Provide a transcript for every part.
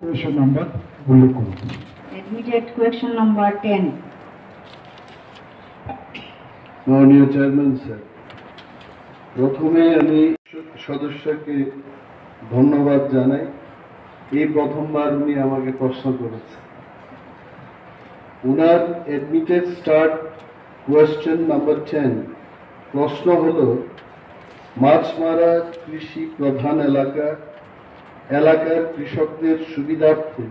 Question number উল্লেখ করুন। Admitted question number 10. মাননীয় চেয়ারম্যান স্যার, প্রথমে আমি সদস্যকে ধন্যবাদ জানাই। এই প্রথমবার উনি আমাকে প্রশ্ন করেছেন। উনার অ্যাডমিটেড স্টার্ট কোয়েশ্চেন নাম্বার 10 প্রশ্ন হলো, মাছমারা কৃষি প্রধান এলাকার কৃষকদের সুবিধার্থে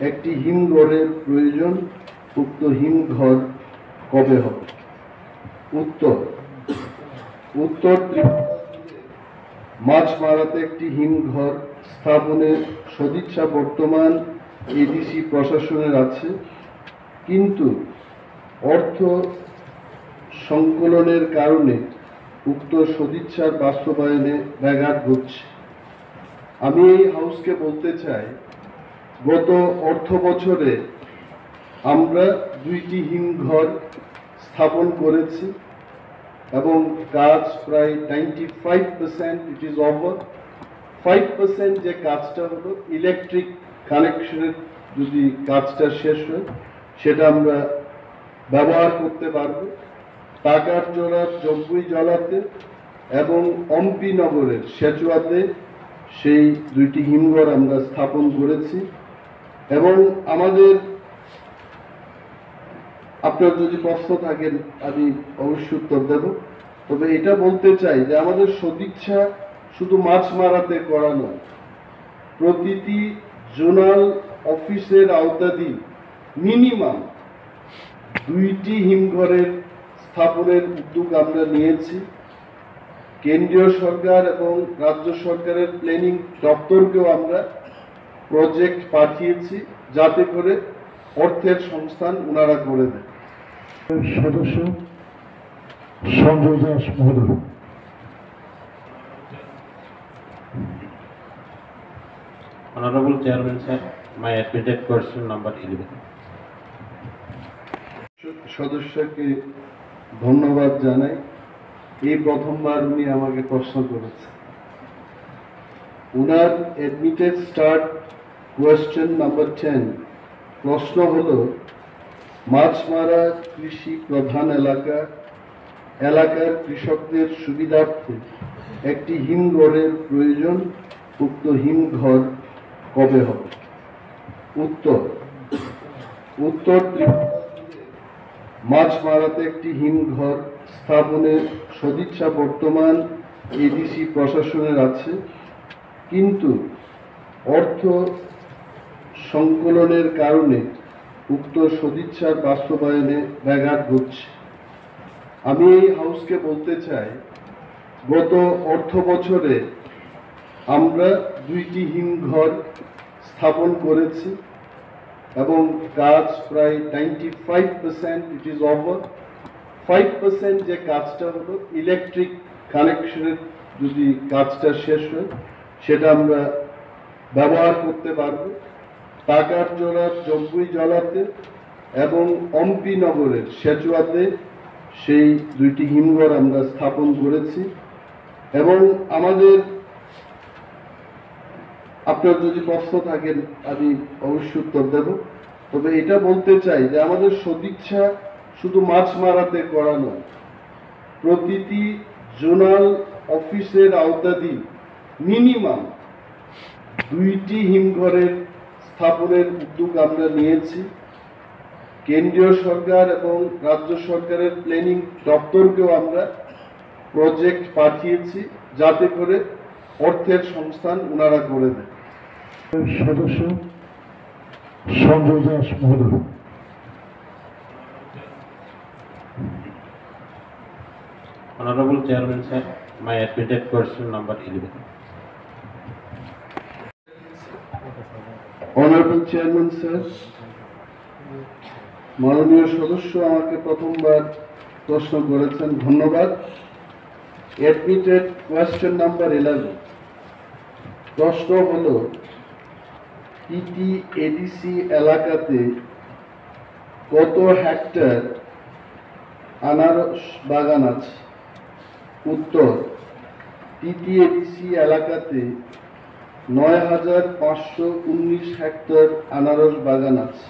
একটি হিমঘরের প্রয়োজন। উক্ত হিমঘর কবে হবে? উত্তর মাছমারাতে একটি হিমঘর স্থাপনের সদিচ্ছা বর্তমান এডিসি প্রশাসনের আছে, কিন্তু অর্থ সংকলনের কারণে উক্ত সদিচ্ছার বাস্তবায়নে ব্যাঘাত ঘটছে। আমি এই হাউসকে বলতে চাই, গত অর্থ বছরে আমরা 2টি হিমঘর স্থাপন করেছি এবং কাজ প্রায় 95% ইট ইজ ওভার। 5% যে কাজটা হলো ইলেকট্রিক কানেকশনের, যদি কাজটা শেষ হয় সেটা আমরা ব্যবহার করতে পারবো। টাকার জোড়ার জম্বুই জলাতে এবং অম্পি নগরের সেচুয়াতে সেই 2টি হিমঘর আমরা স্থাপন করেছি। এবং আমাদের, আপনার যদি প্রশ্ন থাকেন আমি অবশ্যই উত্তর দেব, তবে এটা বলতে চাই যে আমাদের সদিচ্ছা শুধু মাছ মারাতে করা নয়, প্রতিটি জোনাল অফিসের আওতাধীন মিনিমাম 2টি হিমঘরের স্থাপনের উদ্যোগ আমরা নিয়েছি। কেন্দ্রীয় সরকার এবং রাজ্য সরকারের প্ল্যানিং দপ্তরকেও আমরা প্রজেক্ট পাঠিয়েছি, যাতে করে অর্থের সংস্থান ওনারা করে দেন। সদস্য সঞ্জয় দাস মহোদয়। Honorable Chairman sir, my admitted question number 11. সদস্যকে ধন্যবাদ জানাই। এই প্রথমবার উনি আমাকে প্রশ্ন করেছেন। উনার অ্যাডমিটেড স্টার্ট কোয়েশ্চেন নাম্বার 10 প্রশ্ন হলো, মাছমারা কৃষি প্রধান এলাকার কৃষকদের সুবিধার্থে একটি হিমঘরের প্রয়োজন। উক্ত হিমঘর কবে হবে? উত্তর মাছমারাতে একটি হিমঘর স্থাপনের সদিচ্ছা বর্তমান এডিসি প্রশাসনের আছে, কিন্তু অর্থ সংকলনের কারণে উক্ত সদিচ্ছার বাস্তবায়নে ব্যাঘাত ঘটছে। আমি এই হাউসকে বলতে চাই, গত অর্থ বছরে আমরা 2টি হিমঘর স্থাপন করেছি এবং কাজ প্রায় 95% ইট ইজ ওভার। 5% যে কাজটা হলো ইলেকট্রিক কানেকশনের, যদি কাজটা শেষ হয় সেটা আমরা ব্যবহার করতে পারবো। টাকার জোড়ার জম্বুই জলাতে এবং অম্পি নগরের সেচুয়াতে সেই 2টি হিমঘর আমরা স্থাপন করেছি। এবং আমাদের, আপনার যদি প্রশ্ন থাকেন আমি অবশ্যই উত্তর দেব, তবে এটা বলতে চাই যে আমাদের সদিচ্ছা শুধু মাছ মারাতে করা নয়, প্রতিটি জোনাল অফিসের আওতাধীন মিনিমাম 2টি হিমঘরের স্থাপনের উদ্যোগ আমরা নিয়েছি। কেন্দ্রীয় সরকার এবং রাজ্য সরকারের প্ল্যানিং দপ্তরকেও আমরা প্রজেক্ট পাঠিয়েছি, যাতে করে অর্থের সংস্থান ওনারা করে দেন। সদস্য সঞ্জয় দাস মহোদয়। Honorable Chairman sir, my admitted question number 11. Honourable chairman sir, মাননীয় সদস্য আমাকে প্রথমবার প্রশ্ন করেছেন, ধন্যবাদ। অ্যাডমিটেড কোয়েশ্চেন নাম্বার 11 প্রশ্ন হলো, এডিসি এলাকাতে কত হেক্টর আনারস বাগান আছে? উত্তর, এডিসি এলাকাতে 9,519 হেক্টর আনারস বাগান আছে।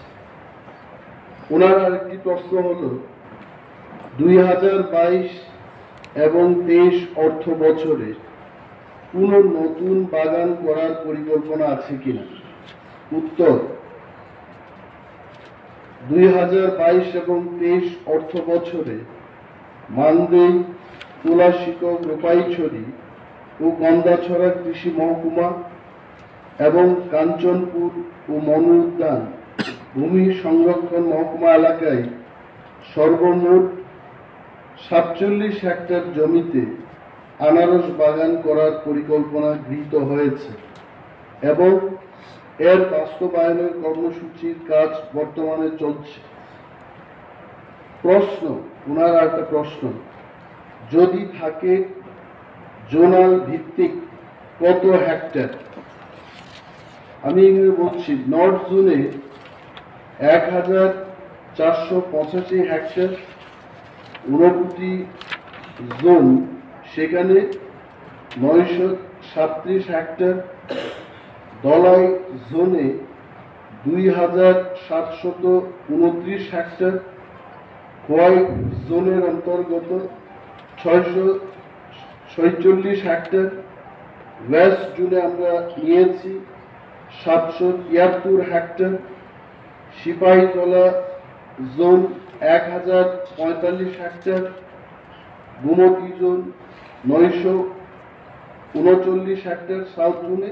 ওনার আরেকটি প্রশ্ন হলো 2022 এবং 23 অর্থ বছরে কোন নতুন বাগান করার পরিকল্পনা আছে কিনা। উত্তর, 2022 এবং 23 অর্থ বছরে মানদেই, তুলাশিকক, রূপাইছড়ি ও গন্ধাছড়া কৃষি মহকুমা এবং কাঞ্চনপুর ও মনু উদ্যান ভূমি সংরক্ষণ মহকুমা এলাকায় সর্বমোট 47 হেক্টর জমিতে আনারস বাগান করার পরিকল্পনা গৃহীত হয়েছে এবং এর বাস্তবায়নের কর্মসূচির কাজ বর্তমানে চলছে। প্রশ্ন, ওনার একটা প্রশ্ন, যদি থাকে জোনাল ভিত্তিক কত হেক্টর। আমি বলছি নর্থ জোনে 1485 হেক্টর, ঊনকোটি জোন সেখানে 937 হেক্টর, ধলাই জোনে 2729 হেক্টর, খোয়াই জোনের অন্তর্গত 646 হেক্টর, ওয়েস্ট জোনে আমরা নিয়েছি 773 hectare, Sepahijala zone 1045 hectare, Gomati zone 939 hectare, south জোনে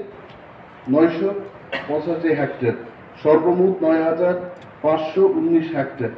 985 হেক্টর, সর্বমোট 9,519 হেক্টর।